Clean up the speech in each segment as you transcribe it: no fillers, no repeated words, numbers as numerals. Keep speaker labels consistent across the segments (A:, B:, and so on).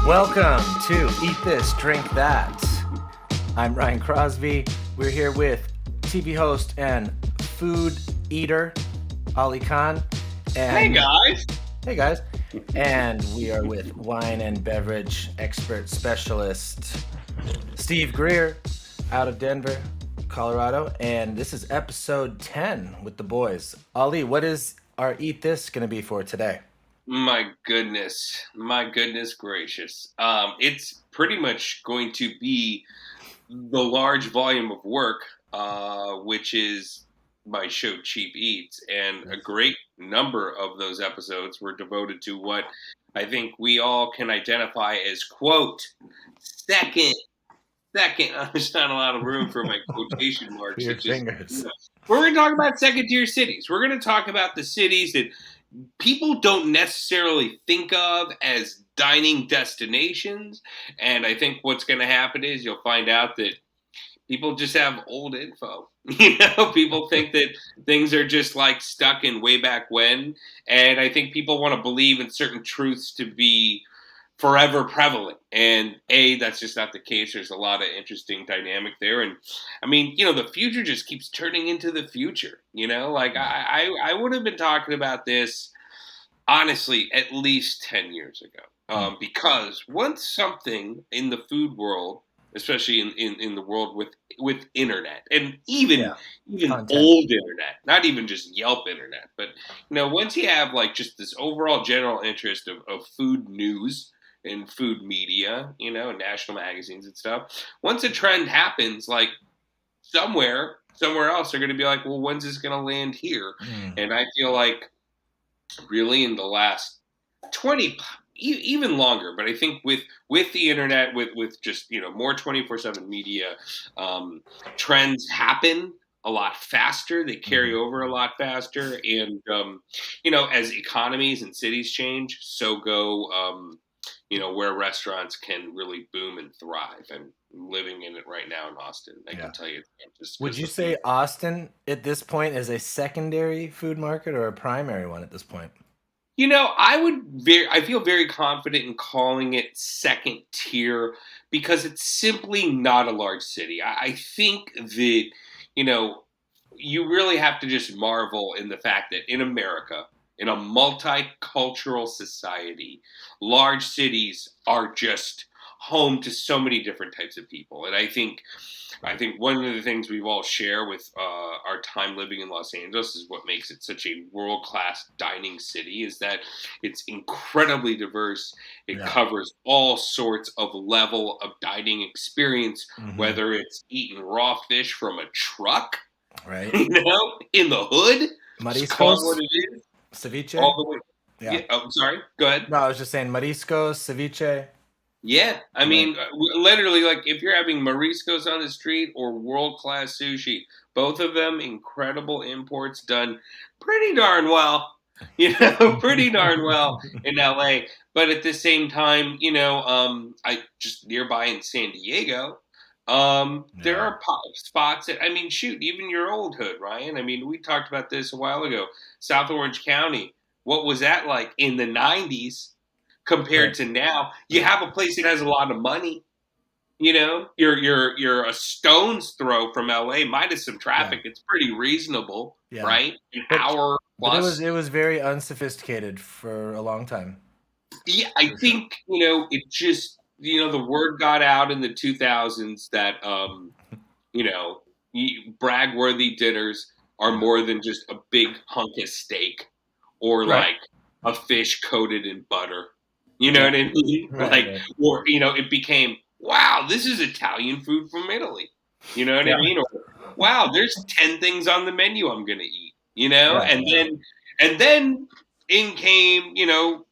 A: Welcome to Eat This, Drink That. I'm Ryan Crosby. We're here with TV host and food eater, Ali Khan.
B: Hey guys!
A: Hey guys. And we are with wine and beverage expert specialist, Steve Greer, out of Denver, Colorado. And this is episode 10 with the boys. Ali, what is our Eat This going to be for today?
B: My goodness gracious. It's pretty much going to be the large volume of work, which is my show Cheap Eats. And a great number of those episodes were devoted to what I think we all can identify as, quote, second. There's not a lot of room for my quotation marks.
A: Your fingers.
B: We're going to talk about second-tier cities. We're going to talk about the cities that people don't necessarily think of as dining destinations. And I think what's going to happen is you'll find out that people just have old info. People think that things are just like stuck in way back when. And I think people want to believe in certain truths to be forever prevalent. And that's just not the case. There's a lot of interesting dynamic there. And I mean, the future just keeps turning into the future. I would have been talking about this, honestly, at least 10 years ago. Because once something in the food world, especially in the world with internet, and even old internet, not even just Yelp internet, but once you have like just this overall general interest of food news and food media, and national magazines and stuff, once a trend happens, like somewhere else, they're going to be like, well, when's this going to land here? And I feel like really in the last 20, even longer, but I think with the internet, with just, more 24/7 media, trends happen a lot faster. They carry over a lot faster. And, as economies and cities change, so go, where restaurants can really boom and thrive. And living in it right now in Austin, I can tell you.
A: Would you say Austin at this point is a secondary food market or a primary one at this point?
B: I feel very confident in calling it second tier because it's simply not a large city. I think that, you really have to just marvel in the fact that in America, in a multicultural society, large cities are just home to so many different types of people. And I think one of the things we all share with our time living in Los Angeles is what makes it such a world-class dining city is that it's incredibly diverse. It covers all sorts of level of dining experience, whether it's eating raw fish from a truck,
A: right?
B: In the hood,
A: Mariscos,
B: what it is,
A: ceviche.
B: all the way. Yeah. I'm sorry. Go ahead.
A: No, I was just saying mariscos, ceviche.
B: Yeah, I mean, literally, like if you're having mariscos on the street or world-class sushi, both of them incredible imports done pretty darn well, pretty darn well in LA. But at the same time, I just nearby in San Diego, there are spots that, I mean, shoot, even your old hood, Ryan. I mean, we talked about this a while ago. South Orange County, what was that like in the 90s? Compared to now, you have a place that has a lot of money. You're a stone's throw from LA, minus some traffic. It's pretty reasonable, right? An hour plus.
A: But it was very unsophisticated for a long time.
B: Yeah, I think it just the word got out in the 2000s that brag-worthy dinners are more than just a big hunk of steak or like a fish coated in butter. You know what I mean? Or, it became, wow, this is Italian food from Italy. You know what I mean? Or, wow, there's 10 things on the menu I'm going to eat, and then in came,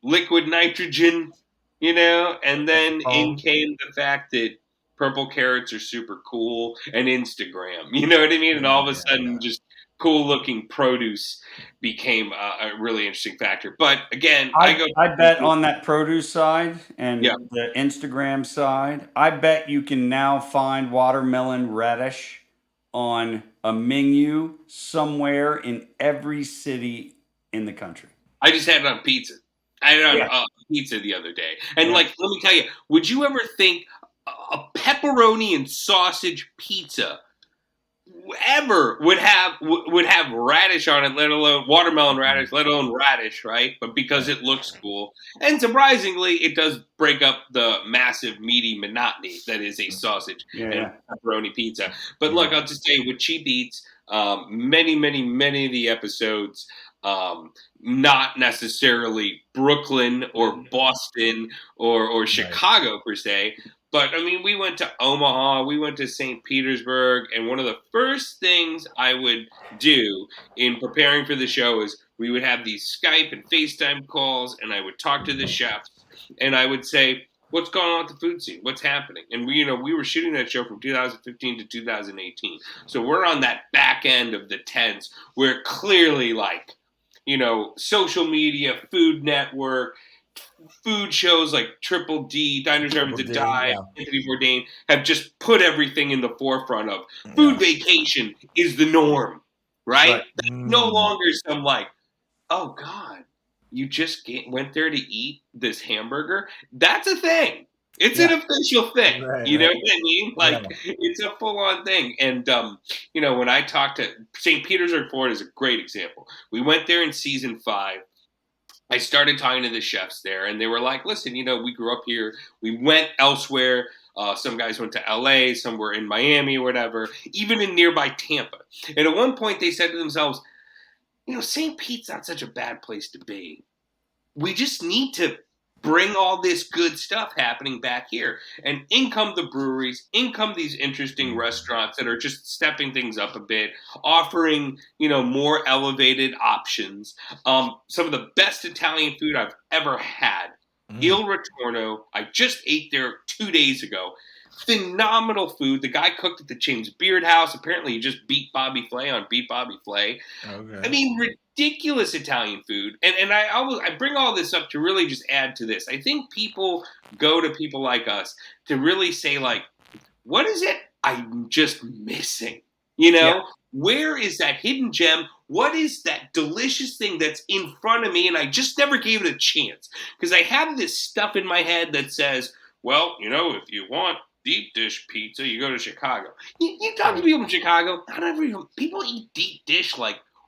B: liquid nitrogen, and then in came the fact that purple carrots are super cool and Instagram, you know what I mean? And all of a sudden just cool looking produce became a really interesting factor. But again,
C: I bet on that produce side and the Instagram side, I bet you can now find watermelon radish on a menu somewhere in every city in the country.
B: I just had it on pizza. I had pizza the other day, and let me tell you, would you ever think a pepperoni and sausage pizza ever would have radish on it, let alone watermelon radish, let alone radish, right? But because it looks cool, and surprisingly, it does break up the massive meaty monotony that is a sausage and pepperoni pizza. But look, I'll just tell you, with Cheap Eats, many of the episodes, not necessarily Brooklyn or Boston or Chicago per se. But I mean, we went to Omaha, we went to St. Petersburg, and one of the first things I would do in preparing for the show is we would have these Skype and FaceTime calls, and I would talk to the chefs, and I would say, "What's going on with the food scene? What's happening?" And we were shooting that show from 2015 to 2018, so we're on that back end of the tents where clearly, social media, Food Network, food shows like Triple D, Diners, Drive-Ins, and Dive, Anthony Bourdain have just put everything in the forefront of food vacation is the norm, right? No longer some oh God, you just went there to eat this hamburger. That's a thing. It's an official thing. You know what I mean? It's a full-on thing. And, when I talked to St. Petersburg, Florida is a great example. We went there in season 5. I started talking to the chefs there, and they were like, listen, we grew up here. We went elsewhere. Some guys went to LA, some were in Miami or whatever, even in nearby Tampa. And at one point they said to themselves, St. Pete's not such a bad place to be. We just need to bring all this good stuff happening back here. And in come the breweries, in come these interesting restaurants that are just stepping things up a bit, offering, more elevated options. Some of the best Italian food I've ever had. Il Ritorno. I just ate there 2 days ago. Phenomenal food. The guy cooked at the James Beard House. Apparently, he just beat Bobby Flay on Beat Bobby Flay. Okay. I mean, ridiculous Italian food. And I bring all this up to really just add to this. I think people go to people like us to really say, what is it I'm just missing? Where is that hidden gem? What is that delicious thing that's in front of me? And I just never gave it a chance. Because I have this stuff in my head that says, well, if you want deep dish pizza, you go to Chicago. You talk to people in Chicago, people eat deep dish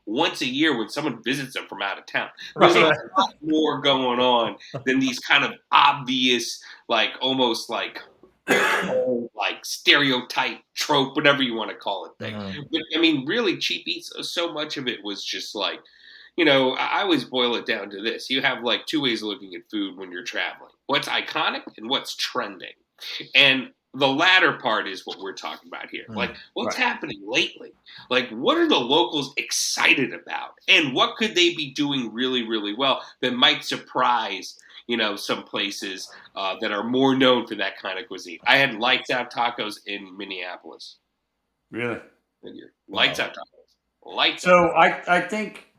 B: once a year when someone visits them from out of town. There's a lot more going on than these kind of obvious, almost stereotype, trope, whatever you want to call it thing. But I mean, really, Cheap Eats, so much of it was just I always boil it down to this. You have 2 ways of looking at food when you're traveling. What's iconic and what's trending. And the latter part is what we're talking about here. What's happening lately? What are the locals excited about? And what could they be doing really, really well that might surprise, some places that are more known for that kind of cuisine? I had Lights Out Tacos in Minneapolis.
C: Really?
B: Lights Out Tacos.
C: So I think,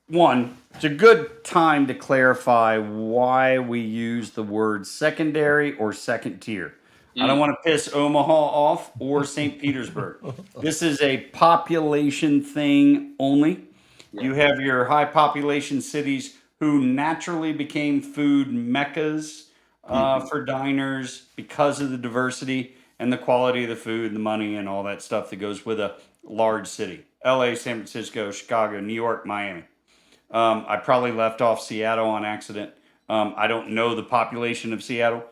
C: one, it's a good time to clarify why we use the word secondary or second tier. I don't want to piss Omaha off or St. Petersburg. This is a population thing only. You have your high population cities who naturally became food meccas for diners because of the diversity and the quality of the food, the money, and all that stuff that goes with a large city. LA, San Francisco, Chicago, New York, Miami. I probably left off Seattle on accident. I don't know the population of Seattle.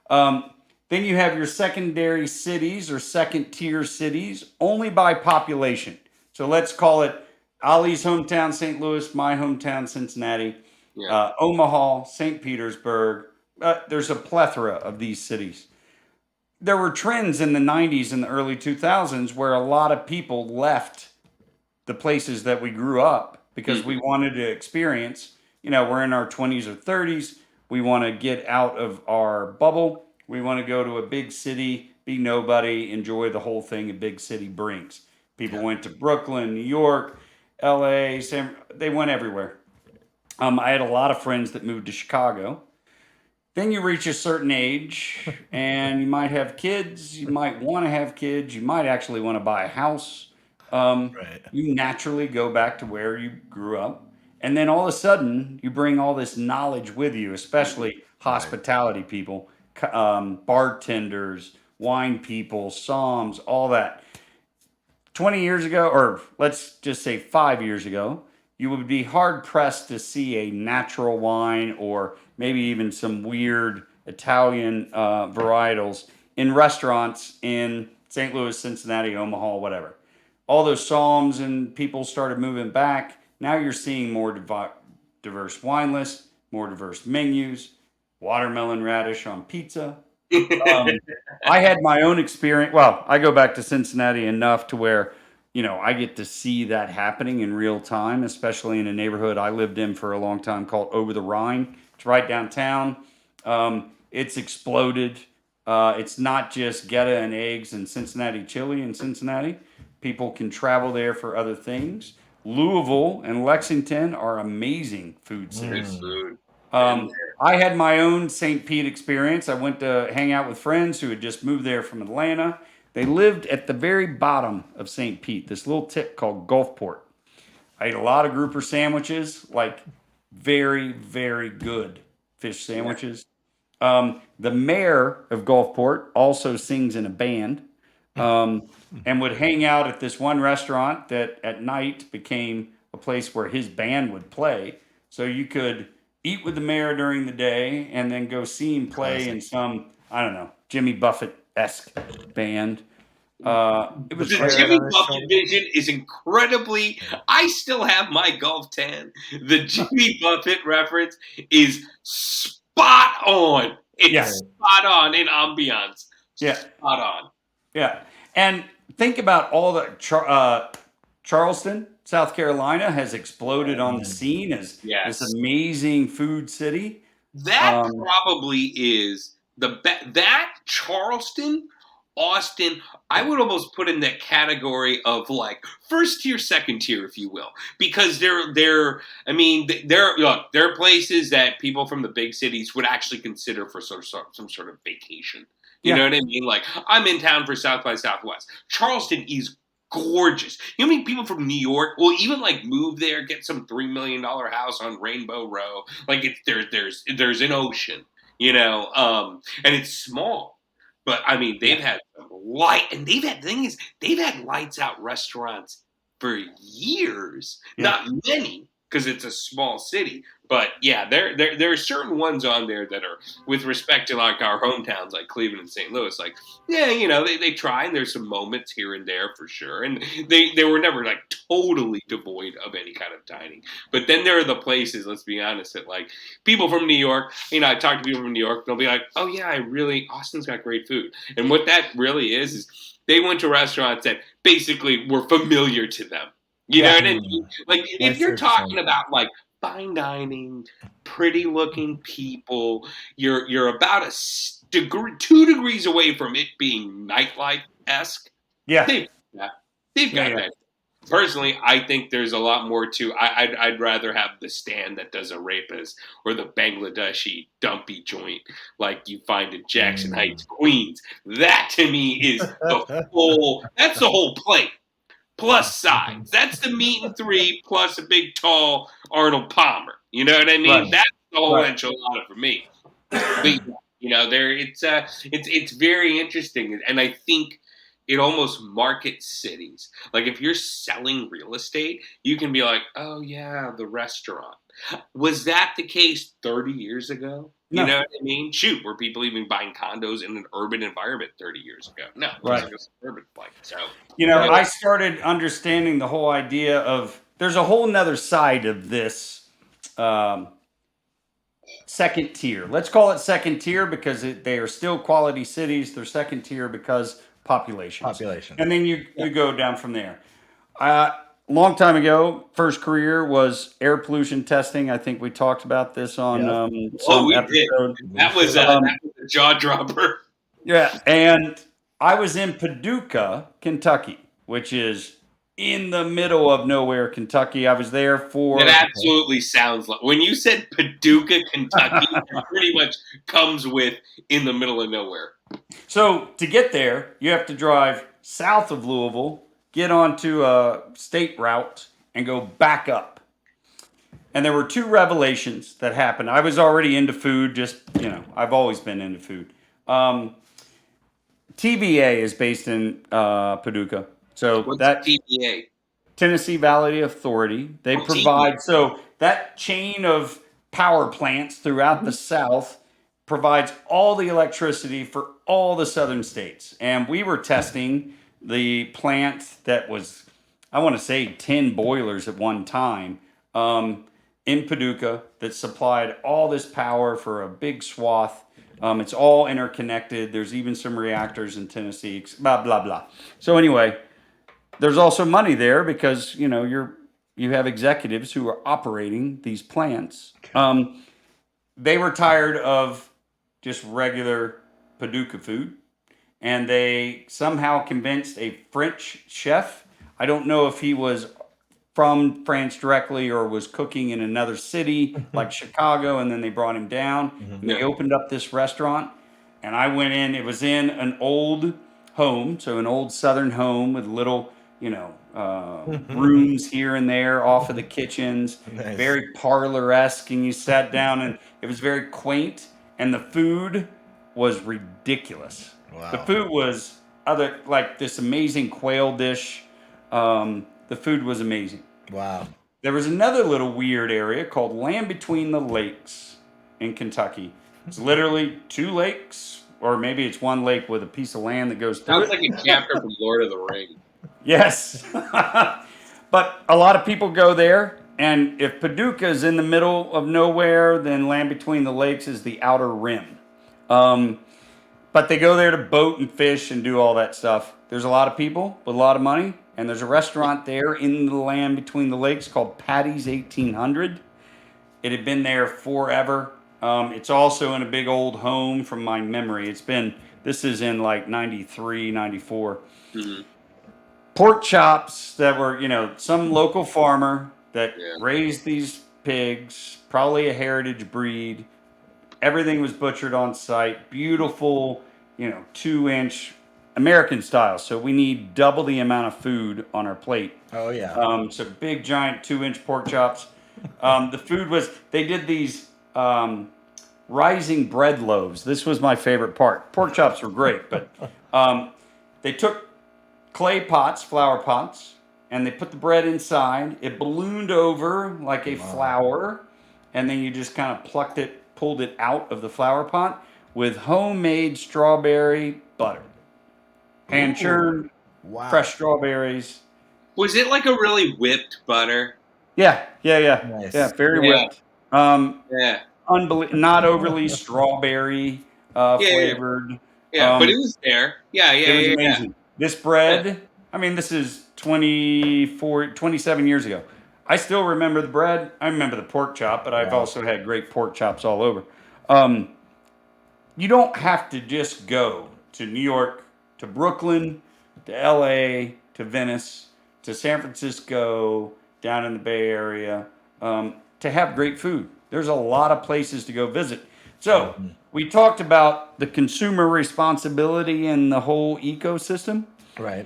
C: Then you have your secondary cities or second tier cities only by population. So let's call it Ali's hometown, St. Louis, my hometown, Cincinnati, Omaha, St. Petersburg. There's a plethora of these cities. There were trends in the 90s and the early 2000s where a lot of people left the places that we grew up because we wanted to experience, we're in our 20s or 30s. We want to get out of our bubble. We want to go to a big city, be nobody, enjoy the whole thing a big city brings. People went to Brooklyn, New York, LA, they went everywhere. I had a lot of friends that moved to Chicago. Then you reach a certain age and you might have kids. You might want to have kids. You might actually want to buy a house. You naturally go back to where you grew up. And then all of a sudden, you bring all this knowledge with you, especially hospitality people, bartenders, wine people, somms, all that. 20 years ago, or let's just say 5 years ago, you would be hard pressed to see a natural wine or maybe even some weird Italian varietals in restaurants in St. Louis, Cincinnati, Omaha, whatever. All those Psalms and people started moving back. Now you're seeing more diverse wine lists, more diverse menus, watermelon radish on pizza. I had my own experience. Well, I go back to Cincinnati enough to where, I get to see that happening in real time, especially in a neighborhood I lived in for a long time called Over the Rhine. It's right downtown. It's exploded. It's not just Geta and eggs and Cincinnati chili in Cincinnati. People can travel there for other things. Louisville and Lexington are amazing food cities.
B: Food.
C: I had my own St. Pete experience. I went to hang out with friends who had just moved there from Atlanta. They lived at the very bottom of St. Pete, this little tip called Gulfport. I ate a lot of grouper sandwiches, like very, very good fish sandwiches. The mayor of Gulfport also sings in a band and would hang out at this one restaurant that at night became a place where his band would play. So you could eat with the mayor during the day and then go see him play in some, I don't know, Jimmy Buffett-esque band. It was
B: The Jimmy Buffett vision is incredibly. I still have my golf tan. The Jimmy Buffett reference is spot on. It's spot on in ambiance.
C: Yeah.
B: Spot on.
C: Yeah. And think about all the Charleston, South Carolina has exploded on the scene as this amazing food city.
B: That probably is that Charleston, Austin, I would almost put in that category of like first tier, second tier, if you will, because they're places that people from the big cities would actually consider for some sort of vacation. You know what I mean? Like, I'm in town for South by Southwest. Charleston is gorgeous. You know how many people from New York will even like move there, get some $3 million house on Rainbow Row? Like, there's an ocean, and it's small. But I mean, they've had they've had lights out restaurants for years. Not many, because it's a small city. But yeah, there are certain ones on there that are, with respect to like our hometowns, like Cleveland and St. Louis, like they try, and there's some moments here and there for sure, and they were never like totally devoid of any kind of dining. But then there are the places, let's be honest, that like people from New York, I talk to people from New York, they'll be like, oh yeah, Austin's got great food, and what that really is they went to restaurants that basically were familiar to them. You know what I mean? Like, if you're talking about like fine dining, pretty looking people, you're about 2 degrees away from it being nightlife-esque.
C: Yeah.
B: They've got that. Personally, I think there's a lot more to. I'd rather have the stand that does a rapist or the Bangladeshi dumpy joint like you find in Jackson Heights, Queens. That to me is the whole. That's the whole plate. Plus sides. That's the meat and 3 plus a big tall Arnold Palmer. You know what I mean?
C: Right.
B: That's the whole enchilada for me. It's very interesting, and I think it almost markets cities. Like if you're selling real estate, you can be like, oh yeah, the restaurant. Was that the case 30 years ago?
C: No.
B: You know what I mean? Shoot, were people even buying condos in an urban environment 30 years ago? No, it was like a suburban flight. So,
C: I started understanding the whole idea of there's a whole nother side of this second tier. Let's call it second tier because they are still quality cities. They're second tier because population. And then you go down from there. Long time ago, first career was air pollution testing. I think we talked about this on some episode.
B: Did. That was a jaw dropper.
C: Yeah, and I was in Paducah, Kentucky, which is in the middle of nowhere, Kentucky. I was there for...
B: It absolutely sounds like... When you said Paducah, Kentucky, it pretty much comes with in the middle of nowhere.
C: So to get there, you have to drive south of Louisville, get onto a state route, and go back up. And there were two revelations that happened. I was already into food, I've always been into food. TVA is based in Paducah. So
B: What's
C: that
B: TBA?
C: Tennessee Valley Authority, they
B: Oh, TVA.
C: provide, so that chain of power plants throughout the South provides all the electricity for all the southern states. And we were testing the plant that was, I want to say 10 boilers at one time, in Paducah, that supplied all this power for a big swath. It's all interconnected. There's even some reactors in Tennessee, blah, blah, blah. So anyway, there's also money there because you have executives who are operating these plants. They were tired of just regular Paducah food, and they somehow convinced a French chef. I don't know if he was from France directly or was cooking in another city like Chicago, and then they brought him down and they opened up this restaurant. And I went in. It was in an old home, so an old Southern home with little, rooms here and there off of the kitchens,
A: Nice.
C: very parlor-esque. And you sat down, and it was very quaint. And the food was ridiculous.
A: Wow.
C: The food was like this amazing quail dish. The food was amazing.
A: Wow.
C: There was another little weird area called Land Between the Lakes in Kentucky. It's literally two lakes, or maybe it's one lake with a piece of land that goes through
B: Sounds
C: it.
B: like a chapter from Lord of the Rings.
C: Yes. But a lot of people go there. And if Paducah is in the middle of nowhere, then Land Between the Lakes is the outer rim. But they go there to boat and fish and do all that stuff. There's a lot of people with a lot of money. And there's a restaurant there in the Land Between the Lakes called Patty's 1800. It had been there forever. It's also in a big old home from my memory. This is in like 93, 94.
B: Mm-hmm.
C: Pork chops that were, some local farmer that
B: Yeah.
C: raised these pigs, probably a heritage breed. Everything was butchered on site. Beautiful, 2-inch American style. So we need double the amount of food on our plate.
A: Oh yeah.
C: So big, giant 2-inch pork chops. The food they did these rising bread loaves. This was my favorite part. Pork chops were great, but they took clay pots, flower pots, and they put the bread inside. It ballooned over like a flower, and then you just kind of pulled it out of the flower pot with homemade strawberry butter. Hand churned,
A: Wow.
C: fresh strawberries.
B: Was it like a really whipped butter?
C: Yeah.
A: Nice.
C: Yeah, very
B: Yeah.
C: whipped.
B: Yeah.
C: Not overly strawberry flavored.
B: Yeah, but it was there. Yeah.
C: It was amazing. This bread, this is 27 years ago. I still remember the bread. I remember the pork chop, but I've also had great pork chops all over. You don't have to just go to New York, to Brooklyn, to LA, to Venice, to San Francisco, down in the Bay Area, to have great food. There's a lot of places to go visit. So we talked about the consumer responsibility and the whole ecosystem.
A: Right.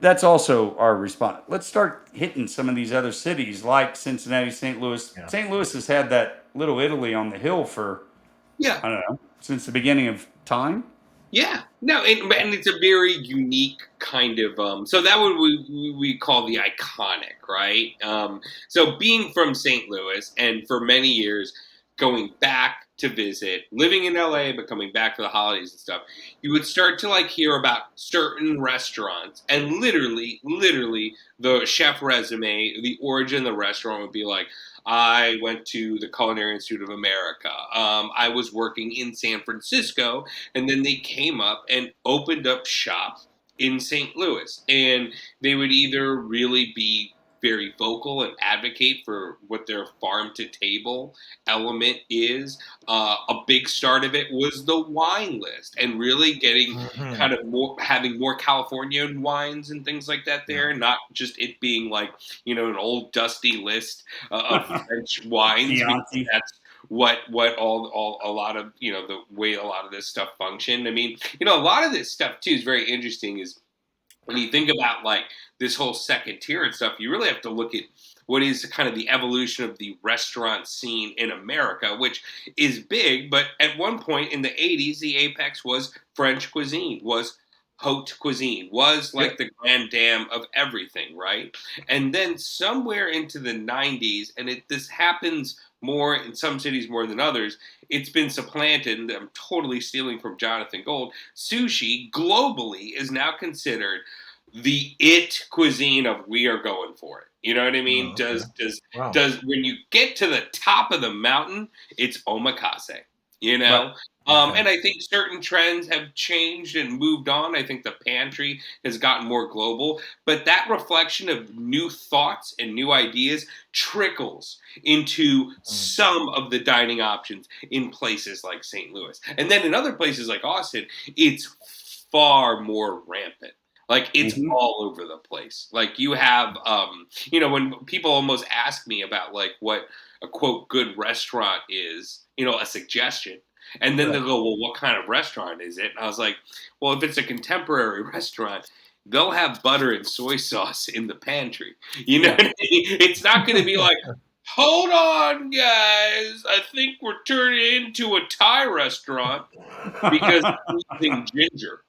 C: That's also our response. Let's start hitting some of these other cities like Cincinnati, St. Louis.
A: Yeah.
C: St. Louis has had that little Italy on the hill for, I don't know, since the beginning of time.
B: Yeah, no, and it's a very unique kind of. So that would we call the iconic, right? So being from St. Louis and for many years going back to visit, living in LA but coming back for the holidays and stuff, you would start to hear about certain restaurants, and literally the chef resume, the origin of the restaurant would be like, I went to the Culinary Institute of America. I was working in San Francisco, and then they came up and opened up shop in St. Louis. And they would either really be very vocal and advocate for what their farm to table element is. A big start of it was the wine list and really getting kind of having more Californian wines and things like that there, not just it being like, an old dusty list of French wines. That's what all a lot of, the way a lot of this stuff functioned. A lot of this stuff too is very interesting is when you think about this whole second tier and stuff, you really have to look at what is kind of the evolution of the restaurant scene in America, which is big. But at one point in the 80s, the apex was French cuisine, was haute cuisine, was like
C: Yep.
B: the grand dam of everything, right? And then somewhere into the 90s, and this happens more in some cities more than others, it's been supplanted, and I'm totally stealing from Jonathan Gold. Sushi globally is now considered the it cuisine of we are going for it. You know what I mean?
A: Oh, okay. Wow.
B: Does when you get to the top of the mountain, it's omakase. You know,
A: Okay.
B: and I think certain trends have changed and moved on. I think the pantry has gotten more global, but that reflection of new thoughts and new ideas trickles into some of the dining options in places like St. Louis. And then in other places like Austin, it's far more rampant. Like it's
C: Mhm.
B: all over the place. Like you have, when people almost ask me about like what a quote good restaurant is, a suggestion. And then they'll go, well, what kind of restaurant is it? And I was like, well, if it's a contemporary restaurant, they'll have butter and soy sauce in the pantry. You know what I mean? It's not going to be like, hold on, guys. I think we're turning into a Thai restaurant because we're using ginger.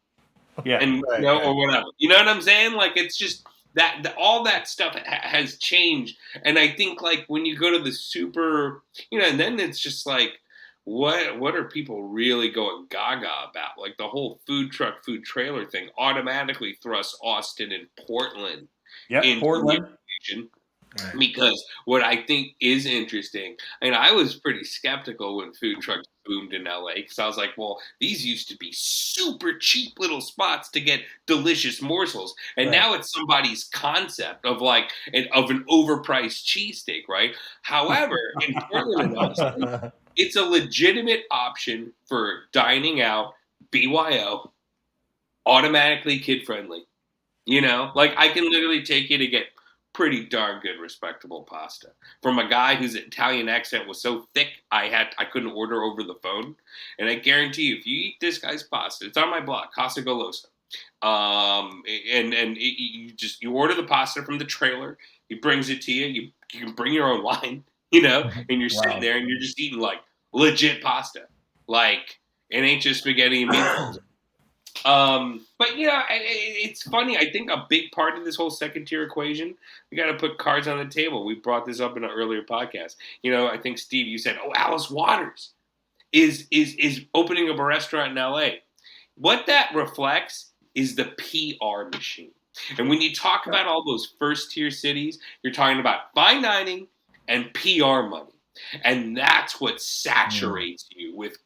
C: Yeah.
B: And or whatever. You know what I'm saying? Like it's just that all that stuff has changed. And I think like when you go to the super, and then it's just like, what are people really going gaga about? Like the whole food truck, food trailer thing automatically thrusts Austin and Portland
C: Yeah.
B: into
C: Portland.
B: the equation. Because what I think is interesting, and I was pretty skeptical when food trucks boomed in LA, because I was like, well, these used to be super cheap little spots to get delicious morsels. And now it's somebody's concept of like an overpriced cheesesteak, right? However, in Portland and Austin, it's a legitimate option for dining out, BYO, automatically kid friendly. Like I can literally take you to get pretty darn good, respectable pasta from a guy whose Italian accent was so thick I couldn't order over the phone. And I guarantee you, if you eat this guy's pasta, it's on my blog, Casa Golosa. You order the pasta from the trailer. He brings it to you. You can bring your own wine, and you're sitting there and you're just eating like legit pasta, like it ain't just spaghetti and meatballs. But it's funny. I think a big part of this whole second tier equation, we got to put cards on the table. We brought this up in an earlier podcast. I think Steve, you said, "Oh, Alice Waters is opening up a restaurant in L.A." What that reflects is the PR machine. And when you talk about all those first tier cities, you're talking about fine dining and PR money. And that's what saturates you with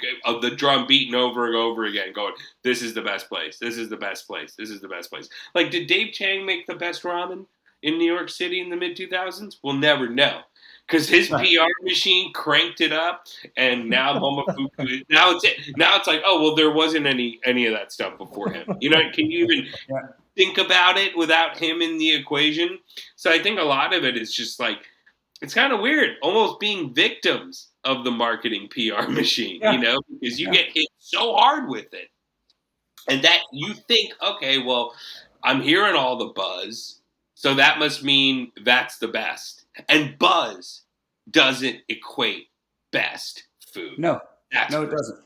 B: the drum beating over and over again, going, this is the best place. This is the best place. This is the best place. Like, did Dave Chang make the best ramen in New York City in the mid-2000s? We'll never know. Because his PR machine cranked it up, and now Momofuku, now it's like, oh, well, there wasn't any of that stuff before him. Can you even think about it without him in the equation? So I think a lot of it is just like, it's kind of weird, almost being victims of the marketing PR machine, because you get hit so hard with it. And that you think, okay, well, I'm hearing all the buzz, so that must mean that's the best. And buzz doesn't equate best food.
C: No, it doesn't.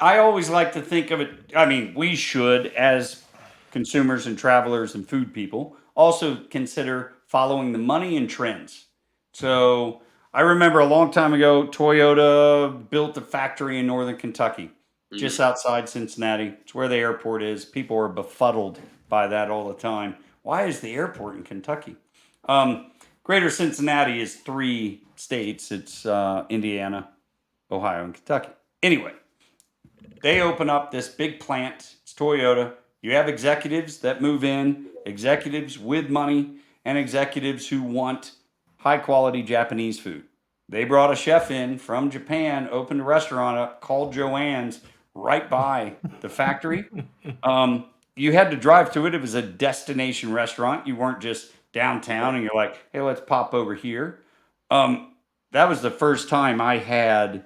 C: I always like to think of it, I mean, we should, as consumers and travelers and food people, also consider following the money and trends. So I remember a long time ago, Toyota built a factory in northern Kentucky, just outside Cincinnati. It's where the airport is. People are befuddled by that all the time. Why is the airport in Kentucky? Greater Cincinnati is 3 states. It's Indiana, Ohio, and Kentucky. Anyway, they open up this big plant. It's Toyota. You have executives that move in, executives with money, and executives who want high quality Japanese food. They brought a chef in from Japan, opened a restaurant up called Joanne's right by the factory. You had to drive to it. It was a destination restaurant. You weren't just downtown and you're like, hey, let's pop over here. That was the first time I had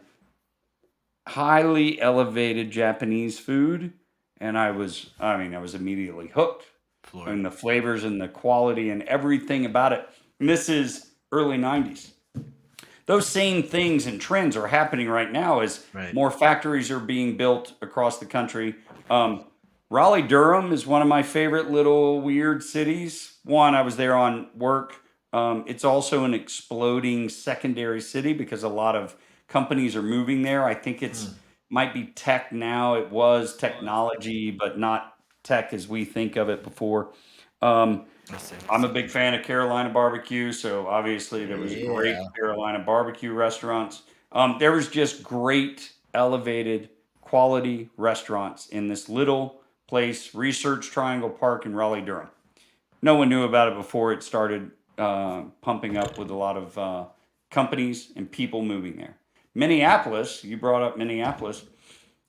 C: highly elevated Japanese food. And I was immediately hooked. And the flavors and the quality and everything about it. And this is early 90s. Those same things and trends are happening right now as
A: Right.
C: more factories are being built across the country. Raleigh, Durham is one of my favorite little weird cities. One, I was there on work. It's also an exploding secondary city because a lot of companies are moving there. I think it's might be tech now. It was technology, but not tech as we think of it before. I'm a big fan of Carolina barbecue, so obviously there was great
A: Yeah.
C: Carolina barbecue restaurants. There was just great, elevated, quality restaurants in this little place, Research Triangle Park in Raleigh, Durham. No one knew about it before it started pumping up with a lot of companies and people moving there. Minneapolis, you brought up Minneapolis.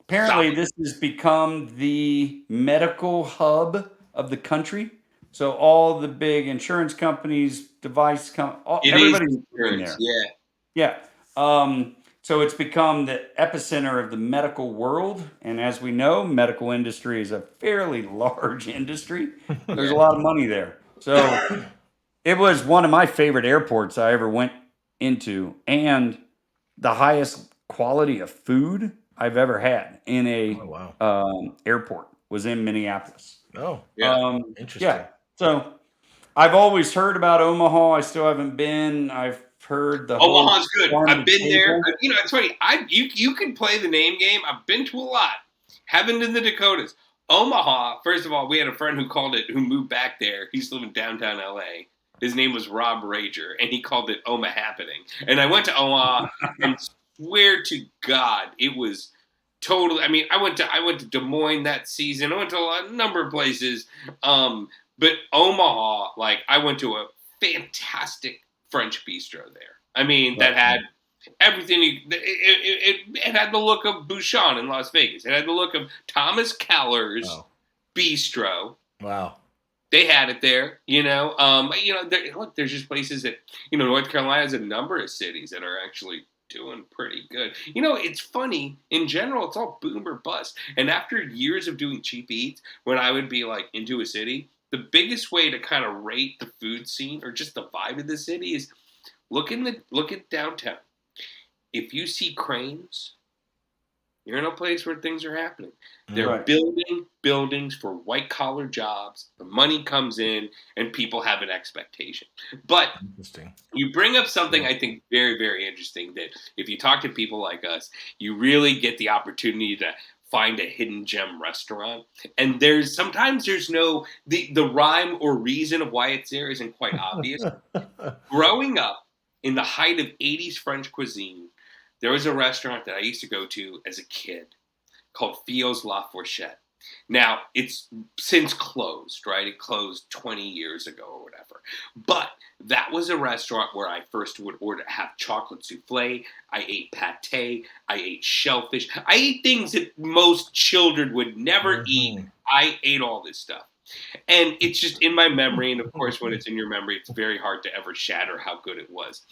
C: Apparently, this has become the medical hub of the country. So all the big insurance companies,
B: It is
C: everybody's moving
B: insurance,
C: there.
B: yeah.
C: Yeah. So it's become the epicenter of the medical world. And as we know, medical industry is a fairly large industry. There's a lot of money there. So it was one of my favorite airports I ever went into, and the highest quality of food I've ever had in a
A: Oh, wow.
C: airport was in Minneapolis.
A: Oh,
B: Yeah.
A: interesting.
C: Yeah. So I've always heard about Omaha. I still haven't been. I've heard the whole
B: Omaha's good.
C: farm
B: I've
C: to
B: been there.
C: table.
B: You know, it's funny. You can play the name game. I've been to a lot. Haven't in the Dakotas. Omaha, first of all, we had a friend who moved back there. He's living downtown LA. His name was Rob Rager, and he called it Oma Happening. And I went to Omaha and swear to God, it was totally. I mean, I went to Des Moines that season. I went to a number of places. But Omaha, like I went to a fantastic French bistro there. I mean, that had everything. It had the look of Bouchon in Las Vegas. It had the look of Thomas Keller's bistro.
A: Wow.
B: They had it there, look, there's just places that, North Carolina has a number of cities that are actually doing pretty good. It's funny. In general, it's all boom or bust. And after years of doing cheap eats, when I would be like into a city, the biggest way to kind of rate the food scene or just the vibe of the city is look at downtown. If you see cranes, you're in a place where things are happening. They're
C: Right.
B: building buildings for white-collar jobs. The money comes in, and people have an expectation. But
A: Interesting.
B: you bring up something I think very, very interesting that if you talk to people like us, you really get the opportunity to find a hidden gem restaurant. And sometimes there's no, the rhyme or reason of why it's there isn't quite obvious. Growing up in the height of 80s French cuisine, there was a restaurant that I used to go to as a kid called Fio's La Fourchette. Now, it's since closed, right? It closed 20 years ago or whatever. But that was a restaurant where I first would have chocolate souffle. I ate pate. I ate shellfish. I ate things that most children would never eat. I ate all this stuff. And it's just in my memory. And of course, when it's in your memory, it's very hard to ever shatter how good it was.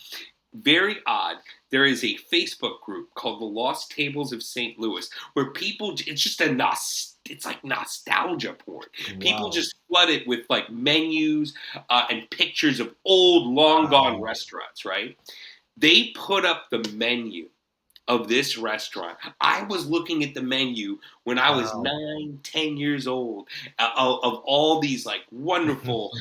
B: Very odd. There is a Facebook group called the Lost Tables of St. Louis where people, it's just it's like nostalgia porn.
A: Wow.
B: People just flood it with like menus and pictures of old, long gone restaurants, right? They put up the menu of this restaurant. I was looking at the menu when I was 9, 10 years old of all these like wonderful,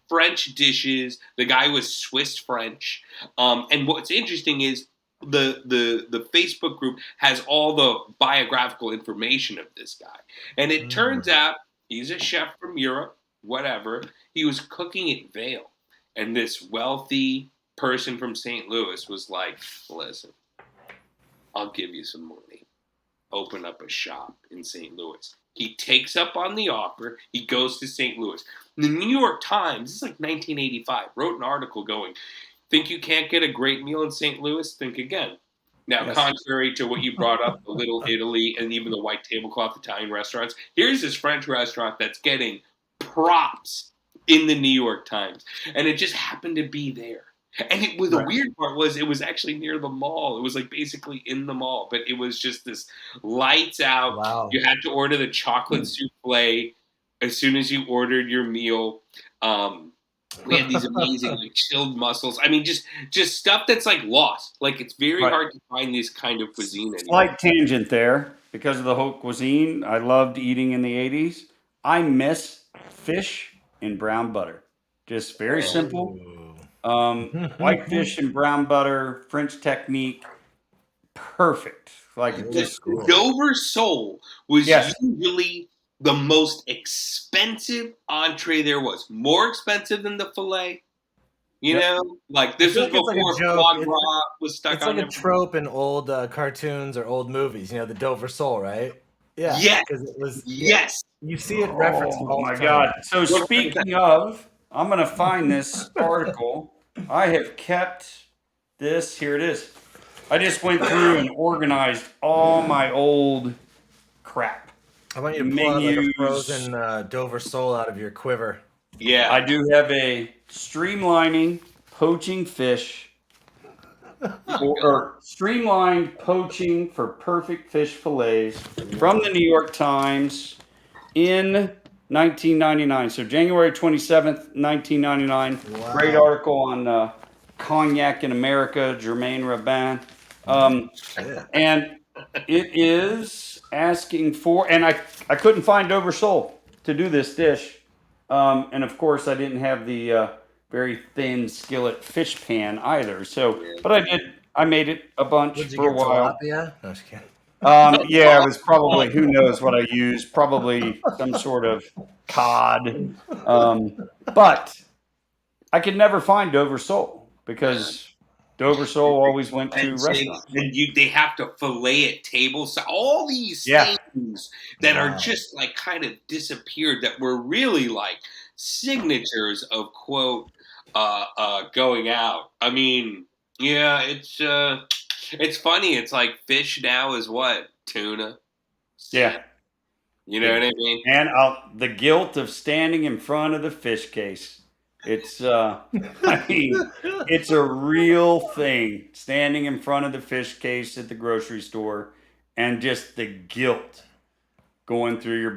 B: French dishes. The guy was Swiss French. And what's interesting is the Facebook group has all the biographical information of this guy. And it turns out he's a chef from Europe, whatever. He was cooking at Vail. And this wealthy person from St. Louis was like, listen, I'll give you some money. Open up a shop in St. Louis. He takes up on the offer. He goes to St. Louis. The New York Times, this is like 1985, wrote an article going, think you can't get a great meal in St. Louis? Think again. Now,
C: Yes.
B: Contrary to what you brought up, the Little Italy and even the white tablecloth Italian restaurants, here's this French restaurant that's getting props in the New York Times. And it just happened to be there. And the weird part was it was actually near the mall. It was like basically in the mall, but it was just this lights out.
A: Wow.
B: You had to order the chocolate souffle as soon as you ordered your meal. We had these amazing like chilled mussels. I mean, just stuff that's like lost. Like it's very
C: Right.
B: hard to find this kind of cuisine anymore.
C: Slight tangent there because of the whole cuisine I loved eating in the 80s. I miss fish in brown butter. Just very simple. White fish and brown butter, French technique, perfect. Like it
B: The
C: just
B: Dover sole was
C: Yes.
B: usually the most expensive entree there was. More expensive than the fillet. You
C: Yep.
B: know, like this
A: feel
B: was
A: like it's like a
B: before
A: joke.
B: foie gras was stuck
A: It's
B: on
A: like a
B: there.
A: trope in old cartoons or old movies. You know, the Dover sole, right? Yeah,
B: Yes,
A: because it was. Yeah,
B: yes.
A: you see it referenced
C: Oh
A: all
C: my
A: the time.
C: God. So
B: 100%.
C: speaking of, I'm going to find this article. I have kept this. Here it is. I just went through and organized all my old crap.
A: I want you to pull out like a
C: Menus.
A: frozen Dover sole out of your quiver.
B: Yeah.
C: I do have a streamlining poaching fish or streamlined poaching for perfect fish fillets from the New York Times in 1999. So January 27th, 1999.
A: Wow.
C: Great article on cognac in America, Germain Rabin.
A: Shit.
C: And it is asking for, and I couldn't find Dover sole to do this dish. And of course, I didn't have the very thin skillet fish pan either. So, but I made it a bunch
A: What'd you
C: for a
A: get,
C: while.
A: tilapia? No, just kidding.
C: Yeah, it was probably, who knows what I used, probably some sort of cod. But I could never find Dover sole because Dover sole always went to restaurants.
B: And they have to fillet it table. So all these
C: Yeah.
B: things that are
A: Wow.
B: just like kind of disappeared that were really like signatures of quote going out. I mean, yeah, it's funny. It's like fish now is what? Tuna.
C: Yeah.
B: You know what I mean?
C: And the guilt of standing in front of the fish case. It's, I mean, it's a real thing. Standing in front of the fish case at the grocery store, and just the guilt going through your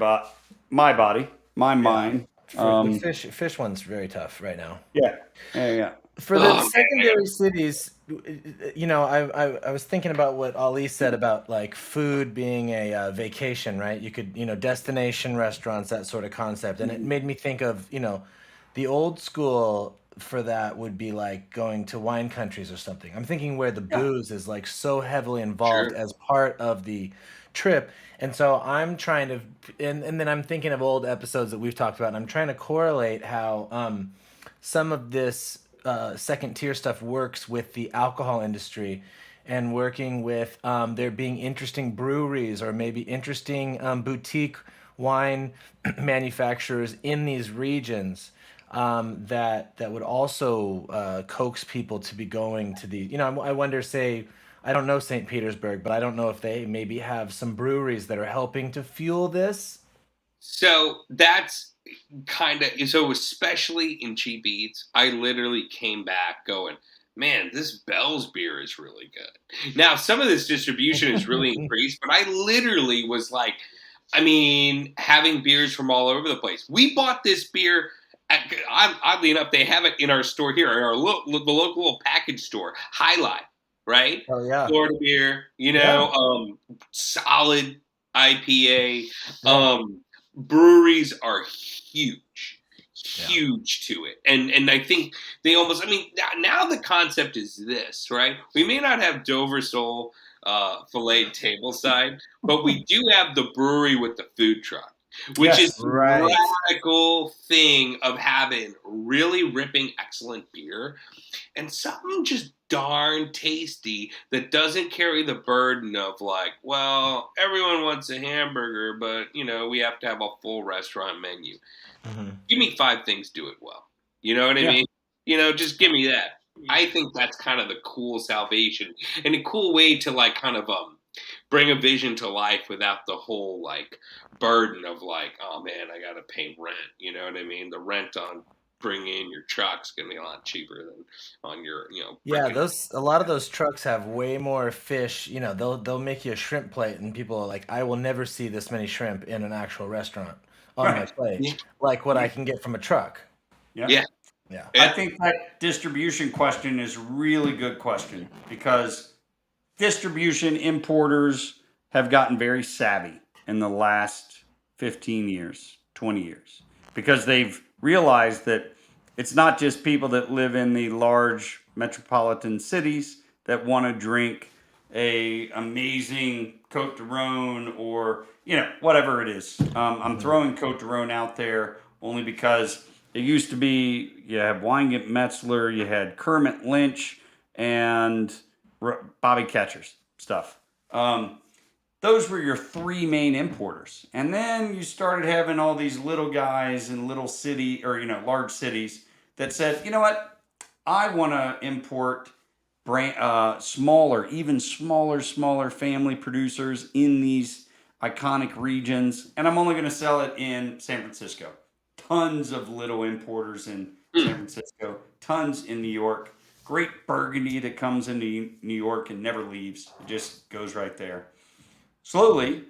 C: my body, my mind.
A: The fish one's very tough right now.
C: Yeah.
A: For the
B: Oh, man.
A: secondary cities, you know, I was thinking about what Ali said about like food being a vacation, right? You could, you know, destination restaurants, that sort of concept, and it made me think of, you know, the old school for that would be like going to wine countries or something. I'm thinking where the booze is like so heavily involved
B: Sure.
A: as part of the trip. And so I'm trying to, and then I'm thinking of old episodes that we've talked about, and I'm trying to correlate how some of this second tier stuff works with the alcohol industry and working with there being interesting breweries or maybe interesting boutique wine manufacturers in these regions that would also coax people to be going to these. You know, I wonder, say, I don't know St. Petersburg, but I don't know if they maybe have some breweries that are helping to fuel this.
B: So that's kind of so, especially in cheap eats. I literally came back going, man, this Bell's beer is really good. Now, some of this distribution is really increased, but I literally was like, I mean, having beers from all over the place. We bought this beer. Oddly enough, they have it in our store here, the local little package store, Highlight, right?
A: Oh yeah.
B: Florida beer, you know, solid IPA. Breweries are huge to it, and I think they almost. I mean, now the concept is this, right? We may not have Dover sole filleted tableside, but we do have the brewery with the food truck, which is the radical thing of having really ripping excellent beer and something just darn tasty that doesn't carry the burden of like, well, everyone wants a hamburger, but you know, we have to have a full restaurant menu. Give me 5 things, do it well. You know what I mean? You know, just give me that. I think that's kind of the cool salvation and a cool way to like kind of bring a vision to life without the whole like burden of like, oh man, I got to pay rent. You know what I mean? The rent on bringing in your truck's gonna be a lot cheaper than on your, you know.
A: Yeah, a lot of those trucks have way more fish. You know, they'll make you a shrimp plate, and people are like, I will never see this many shrimp in an actual restaurant on my plate, like what I can get from a truck.
B: Yeah.
A: Yeah.
C: I think that distribution question is a really good question because distribution importers have gotten very savvy in the last 15 years, 20 years, because they've realized that it's not just people that live in the large metropolitan cities that want to drink a amazing Cote de Rhone or whatever it is. I'm throwing Cote de Rhone out there only because it used to be you had Weingart Metzler, you had Kermit Lynch, and Bobby Catcher's stuff. Those were your three main importers. And then you started having all these little guys in little city or, large cities that said, you know what? I want to import smaller, even smaller family producers in these iconic regions. And I'm only going to sell it in San Francisco. Tons of little importers in San Francisco, tons in New York. Great Burgundy that comes into New York and never leaves. It just goes right there. Slowly,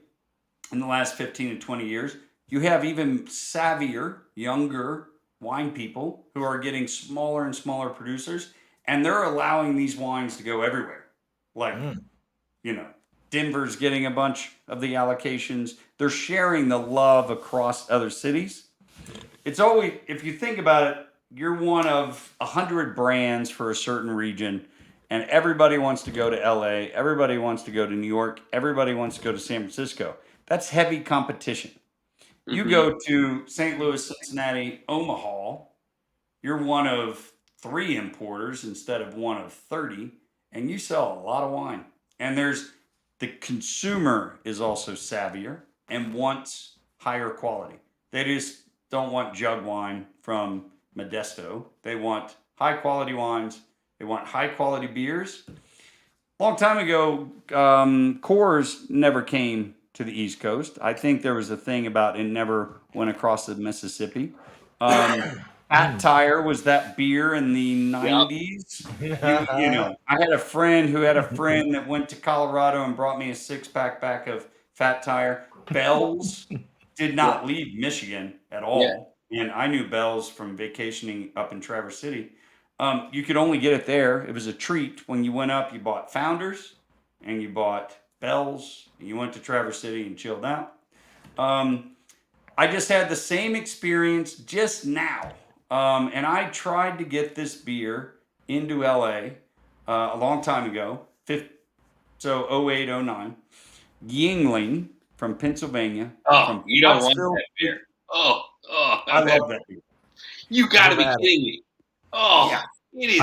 C: in the last 15 to 20 years, you have even savvier, younger wine people who are getting smaller and smaller producers, and they're allowing these wines to go everywhere. Like, Denver's getting a bunch of the allocations. They're sharing the love across other cities. It's always, if you think about it, you're one of 100 brands for a certain region, and everybody wants to go to LA, everybody wants to go to New York, everybody wants to go to San Francisco. That's heavy competition. Mm-hmm. You go to St. Louis, Cincinnati, Omaha, you're one of 3 importers instead of one of 30, and you sell a lot of wine. And the consumer is also savvier and wants higher quality. They just don't want jug wine from Modesto. They want high quality wines. They want high quality beers. Long time ago, Coors never came to the East Coast. I think there was a thing about it never went across the Mississippi. Fat Tire was that beer in the 90s. Yep. I had a friend who had a friend that went to Colorado and brought me a 6-pack back of Fat Tire. Bell's did not leave Michigan at all. Yeah. And I knew Bell's from vacationing up in Traverse City. You could only get it there. It was a treat. When you went up, you bought Founders and you bought Bell's. And you went to Traverse City and chilled out. I just had the same experience just now. And I tried to get this beer into LA a long time ago. So 08, 09. Yuengling from Pennsylvania.
B: Oh,
C: from
B: you don't want that beer. Oh,
C: I love that beer.
B: You gotta be kidding me. Oh, yeah. It is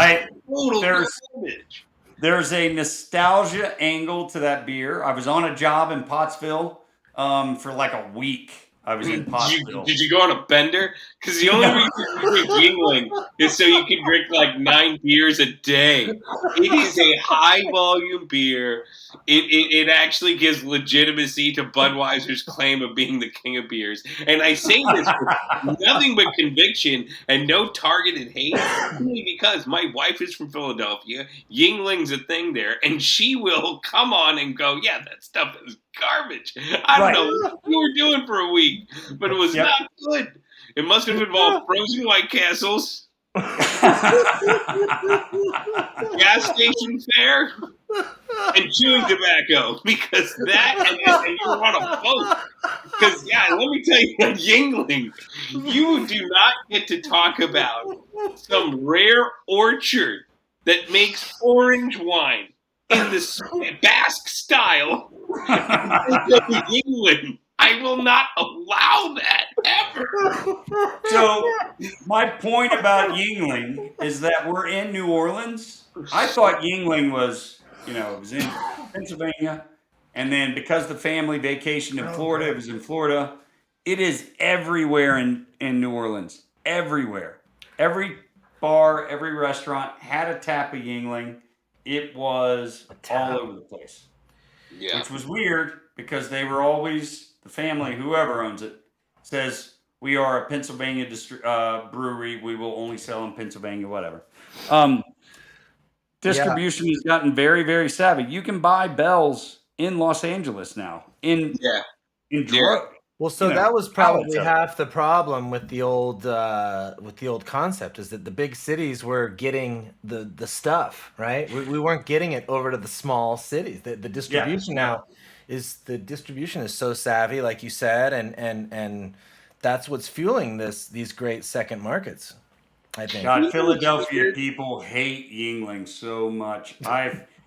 B: total garbage.
C: There's a nostalgia angle to that beer. I was on a job in Pottsville for like a week. I was in Pottsville.
B: Did you go on a bender? Because the only reason you drink Yuengling is so you can drink like 9 beers a day. It is a high volume beer. It actually gives legitimacy to Budweiser's claim of being the king of beers. And I say this with nothing but conviction and no targeted hate, only because my wife is from Philadelphia. Yuengling's a thing there, and she will come on and go, yeah, that stuff is garbage. I don't know what you were doing for a week, but it was not good. It must have involved frozen White Castles, gas station fare, and chewing tobacco, because that and you were on a boat. Because let me tell you, Yuengling, you do not get to talk about some rare orchard that makes orange wine in the Basque style. Yuengling. I will not allow that ever.
C: So my point about Yuengling is that we're in New Orleans. I thought Yuengling was, it was in Pennsylvania. And then because the family vacationed in Florida, it was in Florida. It is everywhere in New Orleans. Everywhere. Every bar, every restaurant had a tap of Yuengling. It was all over the place. Yeah. Which was weird because they were always... The family, whoever owns it, says we are a Pennsylvania brewery. We will only sell in Pennsylvania, whatever. Distribution has gotten very, very savvy. You can buy Bell's in Los Angeles now in droves.
A: Well, so that was probably half the problem with the old concept is that the big cities were getting the stuff, right? We weren't getting it over to the small cities. The distribution now is so savvy, like you said, and that's what's fueling these great second markets, I think.
C: God, Philadelphia people hate Yingling so much.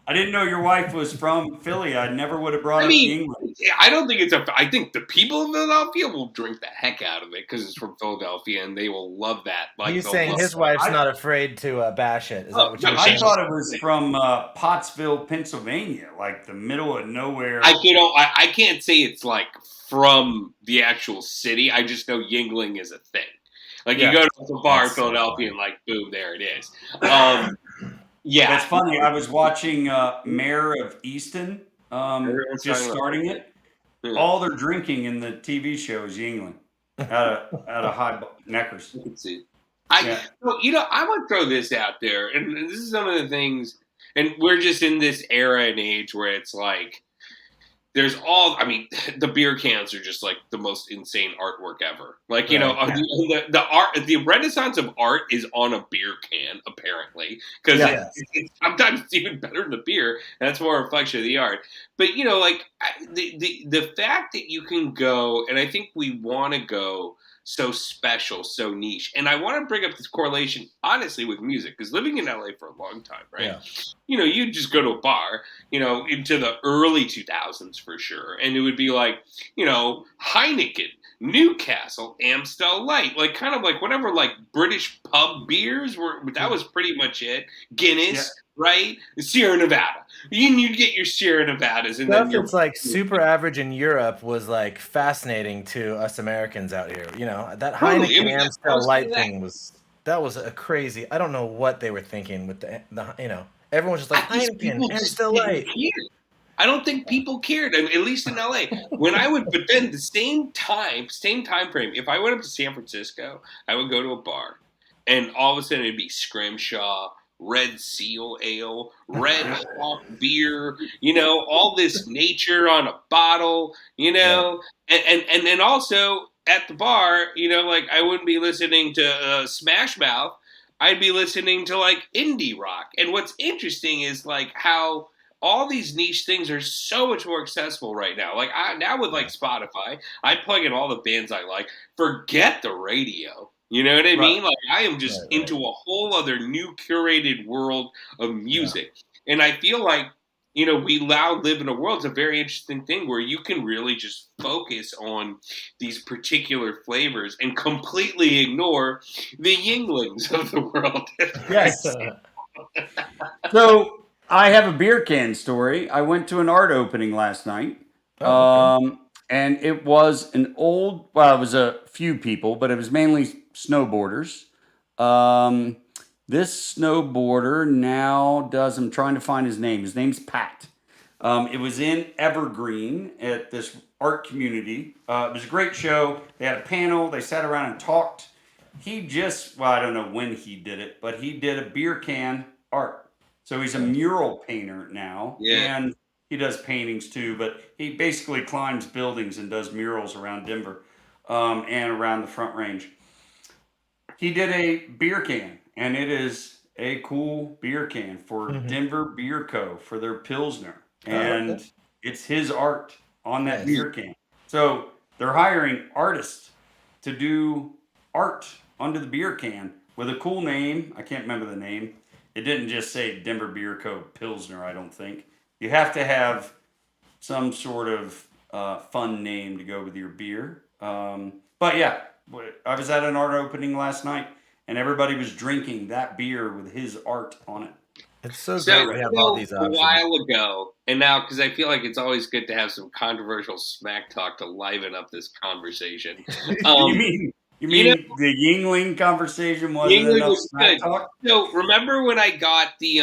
C: I didn't know your wife was from Philly. I never would have brought up Yingling.
B: I don't think I think the people of Philadelphia will drink the heck out of it because it's from Philadelphia and they will love that. Like,
A: he's saying his wife's not afraid to bash it. Is that what you're saying?
C: I thought it was from Pottsville, Pennsylvania, like the middle of nowhere.
B: I can't say it's like from the actual city. I just know Yingling is a thing. Like you go to a bar in Philadelphia and like boom, there it is. Yeah,
C: it's funny. I was watching Mayor of Easton, just starting it. Yeah. All they're drinking in the TV show is Yingling out of high neckers.
B: You can see. I want to throw this out there, and this is some of the things, and we're just in this era and age where it's like. There's the beer cans are just like the most insane artwork ever. Like, the art, the renaissance of art is on a beer can, apparently. Because sometimes it's even better than the beer, and that's more a reflection of the art. But, the fact that you can go, and I think we want to go so special, so niche. And I want to bring up this correlation, honestly, with music, because living in LA for a long time, right? Yeah. You just go to a bar, into the early 2000s for sure. And it would be like, Heineken, Newcastle, Amstel Light, like kind of like whatever, like British pub beers that was pretty much it. Guinness, right? Sierra Nevada. You'd get your Sierra Nevadas. And
A: stuff that's like super average in Europe was like fascinating to us Americans out here. That Heineken Amstel Light thing was a crazy. I don't know what they were thinking with the everyone's just like Heineken Amstel Light.
B: I don't think people cared, at least in LA. But then the same time frame, if I went up to San Francisco, I would go to a bar, and all of a sudden it'd be Scrimshaw, Red Seal Ale, Red Hawk beer, all this nature on a bottle, and then also at the bar, like I wouldn't be listening to Smash Mouth, I'd be listening to like indie rock. And what's interesting is like how all these niche things are so much more accessible right now. Like now with like Spotify, I plug in all the bands I like, forget the radio. You know what I mean? Like I am just into a whole other new curated world of music. Yeah. And I feel like, we now live in a world, it's a very interesting thing where you can really just focus on these particular flavors and completely ignore the Yinglings of the world.
C: Yes. So I have a beer can story. I went to an art opening last night. And it was it was a few people, but it was mainly snowboarders. This snowboarder now I'm trying to find his name. His name's Pat. It was in Evergreen at this art community. It was a great show. They had a panel. They sat around and talked. I don't know when he did it, but he did a beer can art. So he's a mural painter now. Yeah. And he does paintings too, but he basically climbs buildings and does murals around Denver and around the Front Range. He did a beer can, and it is a cool beer can for Denver Beer Co. for their Pilsner. And it's his art on that beer can. So they're hiring artists to do art under the beer can with a cool name. I can't remember the name. It didn't just say Denver Beer Co. Pilsner, I don't think. You have to have some sort of fun name to go with your beer. But yeah, I was at an art opening last night, and everybody was drinking that beer with his art on it.
A: It's so great to have all these options.
B: A while ago, and now, because I feel like it's always good to have some controversial smack talk to liven up this conversation.
C: You mean the Yingling conversation wasn't enough smack talk?
B: So remember when I got the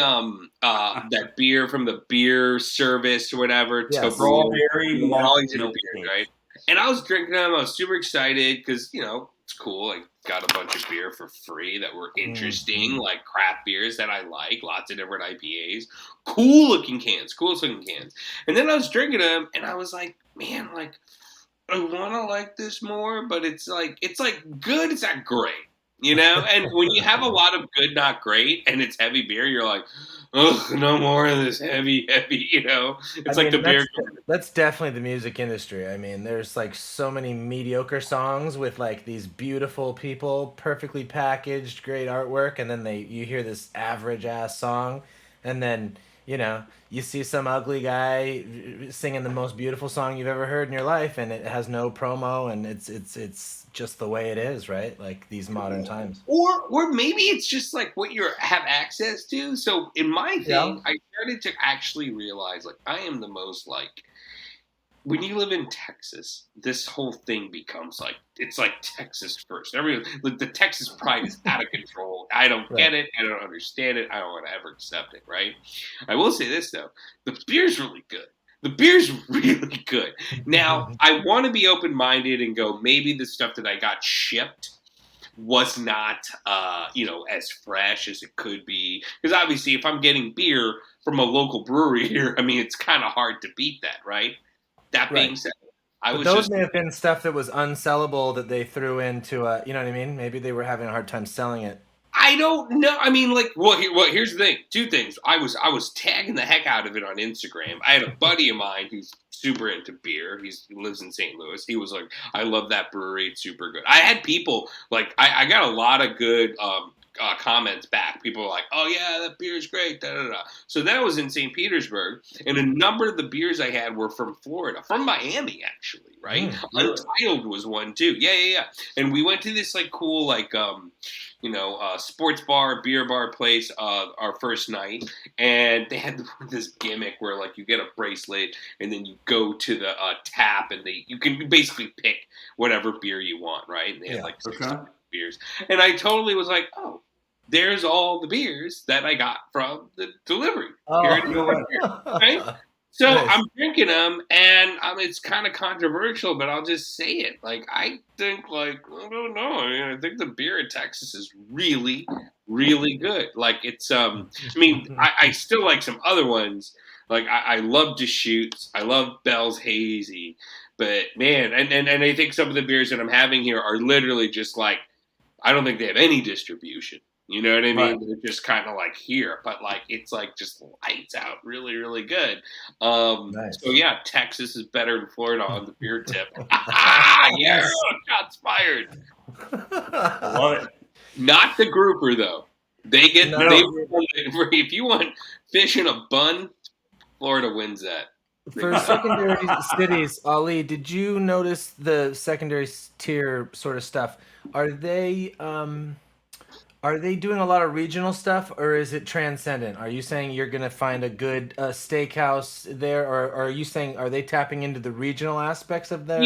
B: that beer from the beer service or whatever?
C: Strawberry malt
B: milk beer, right? And I was drinking them. I was super excited because, it's cool. I got a bunch of beer for free that were interesting, like craft beers that I like, lots of different IPAs, coolest looking cans. And then I was drinking them, and I was like, man, like, want to like this more, but it's like good. It's not great, you know. And when you have a lot of good, not great, and it's heavy beer, you're like, ugh, no more of this heavy, you know. It's like the beer.
A: That's definitely the music industry. I mean, there's like so many mediocre songs with like these beautiful people, perfectly packaged, great artwork, and then you hear this average ass song, and then you see some ugly guy singing the most beautiful song you've ever heard in your life, and it has no promo, and it's just the way it is, right? Like these modern times.
B: Or maybe it's just like what you have access to. So in my thing, I started to actually realize like I am the most like when you live in Texas, this whole thing becomes like it's like Texas first. Everyone, like the Texas pride is out of control. I don't get it. I don't understand it. I don't want to ever accept it. Right? I will say this though: the beer's really good. The beer's really good. Now, I want to be open-minded and go, maybe the stuff that I got shipped was not, as fresh as it could be. Because obviously, if I'm getting beer from a local brewery here, I mean, it's kind of hard to beat that, right? That being said,
A: those may have been stuff that was unsellable that they threw into, you know what I mean? Maybe they were having a hard time selling it.
B: I don't know. I mean, like, here's the thing. Two things. I was tagging the heck out of it on Instagram. I had a buddy of mine who's super into beer. He lives in St. Louis. He was like, I love that brewery. It's super good. I had people, like, I got a lot of good comments back. People were like, oh, yeah, that beer is great. Da, da, da. So that was in St. Petersburg. And a number of the beers I had were from Florida, from Miami, actually, right? Untitled was one, too. Yeah. And we went to this, like, cool, like, sports bar, beer bar place our first night. And they had this gimmick where, like, you get a bracelet and then you go to the tap and you can basically pick whatever beer you want, right? And they had, like, 6 beers. And I totally was like, oh, there's all the beers that I got from the delivery. Right? So I'm drinking them, and it's kind of controversial, but I'll just say it. Like, I think, like, I don't know. I think the beer in Texas is really, really good. Like, it's, I still like some other ones. Like, I love Deschutes. I love Bell's Hazy. But, man, and I think some of the beers that I'm having here are literally just like, I don't think they have any distribution. You know what I mean? Right. They're just kind of like here, but like it's like just lights out, really, really good. Nice. So yeah, Texas is better than Florida on the beer tip. Yeah, shots fired.
C: Love it.
B: Not the grouper though. If you want fish in a bun, Florida wins that.
A: For secondary cities, Ali, did you notice the secondary tier sort of stuff? Are they doing a lot of regional stuff, or is it transcendent? Are you saying you're going to find a good steakhouse there, or are you saying are they tapping into the regional aspects of their?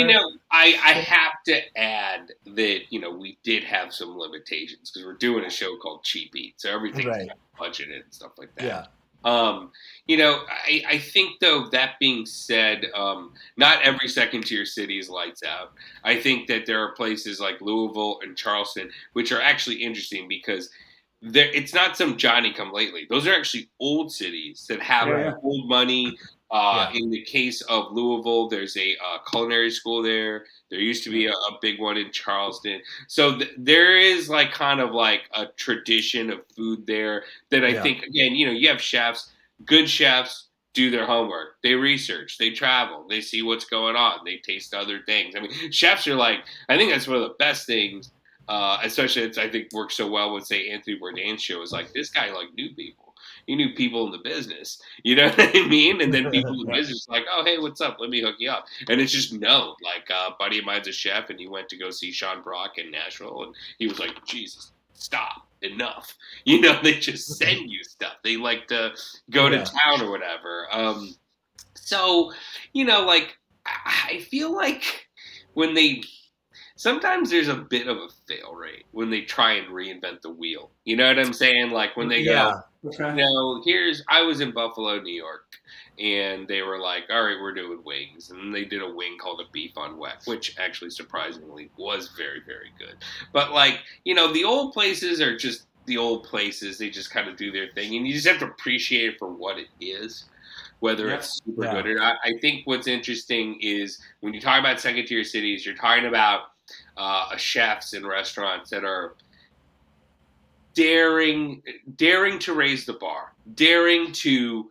B: I have to add that we did have some limitations because we're doing a show called Cheap Eat, so everything's budgeted and stuff like that.
A: Yeah.
B: I think, though, that being said, not every second-tier city is lights out. I think that there are places like Louisville and Charleston, which are actually interesting because it's not some Johnny-come-lately. Those are actually old cities that have old money. In the case of Louisville, there's a culinary school there. There used to be a big one in Charleston. So there is like kind of like a tradition of food there that I think, again, you have chefs, good chefs do their homework. They research, they travel, they see what's going on. They taste other things. I mean, chefs are like, I think that's one of the best things, especially I think works so well with, say, Anthony Bourdain's show is like, this guy like knew people. He knew people in the business, you know what I mean? And then people in the business like, oh, hey, what's up? Let me hook you up. And it's just known. Like, a buddy of mine's a chef, and he went to go see Sean Brock in Nashville, and he was like, Jesus, stop, enough. They just send you stuff. They like to go to town or whatever. So, like, I feel like when sometimes there's a bit of a fail rate when they try and reinvent the wheel. You know what I'm saying? Like when they go, I was in Buffalo, New York, and they were like, all right, we're doing wings. And they did a wing called a beef on weck, which actually surprisingly was very, very good. But like, the old places are just the old places. They just kind of do their thing. And you just have to appreciate it for what it is. whether it's super good or not. I think what's interesting is when you talk about second tier cities, you're talking about chefs and restaurants that are daring to raise the bar, daring to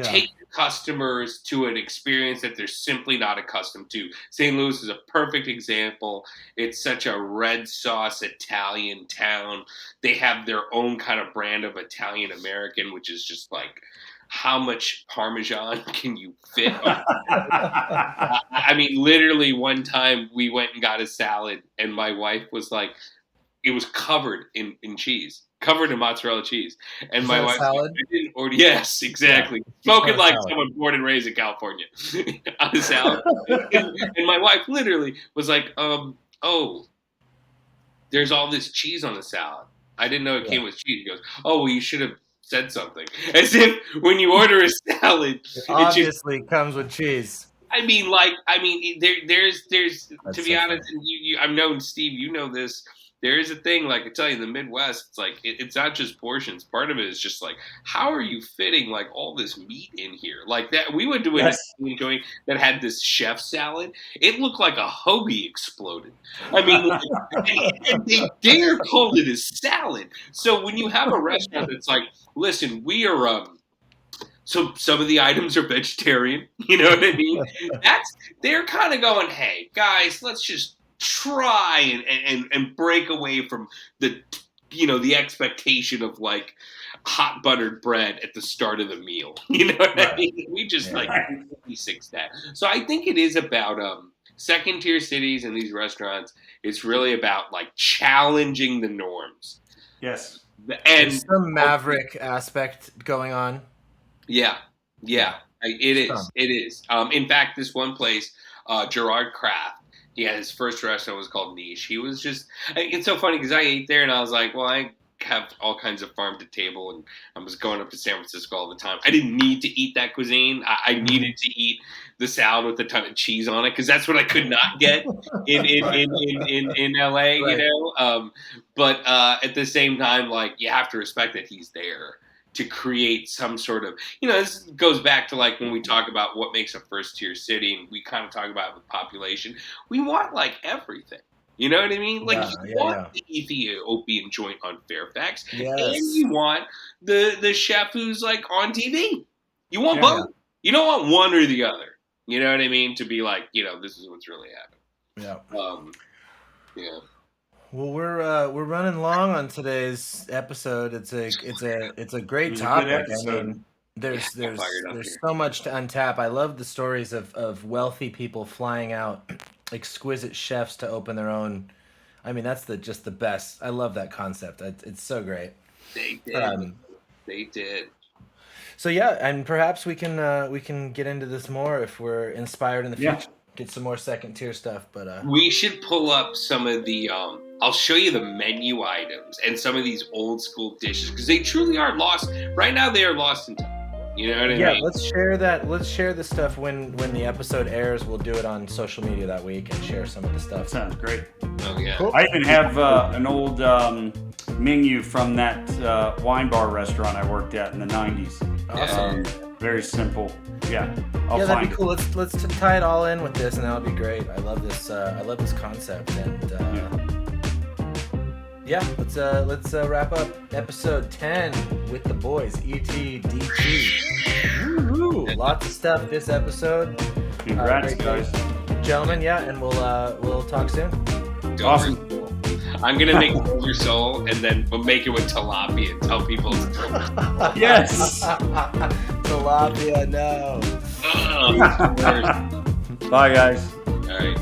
B: take customers to an experience that they're simply not accustomed to. St. Louis is a perfect example. It's such a red sauce Italian town. They have their own kind of brand of Italian American, which is just like, how much Parmesan can you fit on? I mean, literally one time we went and got a salad and my wife was like, it was covered in cheese. Covered in mozzarella cheese, and my wife
A: salad?
B: I didn't order. Yes, exactly. Spoken like someone born and raised in California on a salad. And my wife literally was like, "Oh, there's all this cheese on the salad. I didn't know it came with cheese." He goes, "Oh, well, you should have said something." As if when you order a salad,
A: it obviously comes with cheese.
B: There's
A: That's
B: to be honest, and I've known Steve. You know this. There is a thing, like I tell you, in the Midwest, it's like it's not just portions. Part of it is just like, how are you fitting like all this meat in here? Like that, we went to an Italian joint that had this chef salad. It looked like a hoagie exploded. I mean, and they dare call it a salad. So when you have a restaurant that's like, listen, we are so some of the items are vegetarian. You know what I mean? They're kind of going, hey guys, let's just try and break away from the expectation of like hot buttered bread at the start of the meal. You know what I mean? We just like 56 that. So I think it is about second tier cities and these restaurants. It's really about like challenging the norms.
C: Yes.
A: And there's some maverick aspect going on.
B: Yeah. It is. In fact, this one place, Gerard Kraft, his first restaurant was called Niche. He was just, it's so funny because I ate there and I was like, well, I have all kinds of farm to table and I was going up to San Francisco all the time. I didn't need to eat that cuisine. I needed to eat the salad with a ton of cheese on it because that's what I could not get in LA, right. You know? But at the same time, like, you have to respect that he's there to create some sort of, this goes back to like when we talk about what makes a first tier city and we kind of talk about with population, we want like everything. You know what I mean? Like you want the Ethiopian joint on Fairfax and you want the chef who's like on TV. You want both. You don't want one or the other. You know what I mean? To be like, this is what's really happening.
A: Yeah. Well, we're running long on today's episode. It's a great topic. I mean, there's so much to untap. I love the stories of wealthy people flying out exquisite chefs to open their own. I mean, that's just the best. I love that concept. It's so great.
B: They did. They did.
A: So yeah, and perhaps we can get into this more if we're inspired in the future. Get some more second tier stuff, but
B: we should pull up some of the I'll show you the menu items and some of these old school dishes because they truly are lost right now. They are lost in time. You know what I mean?
A: Yeah, let's share that. Let's share the stuff when the episode airs. We'll do it on social media that week and share some of the stuff.
C: Sounds great.
B: Oh yeah.
C: Cool. I even have an old menu from that wine bar restaurant I worked at in the 90s.
A: Awesome.
C: Very simple. Yeah.
A: That'd be cool. Let's tie it all in with this, and that'll be great. I love this. I love this concept, and let's wrap up episode 10 with the boys. ETDT. Woo-hoo. Lots of stuff this episode.
C: Congrats, guys,
A: gentlemen. Yeah, and we'll talk soon.
C: Awesome.
B: I'm gonna make your soul, and then we'll make it with tilapia and tell people.
C: Yes.
A: Tilapia, no.
C: Bye, guys.
B: All right.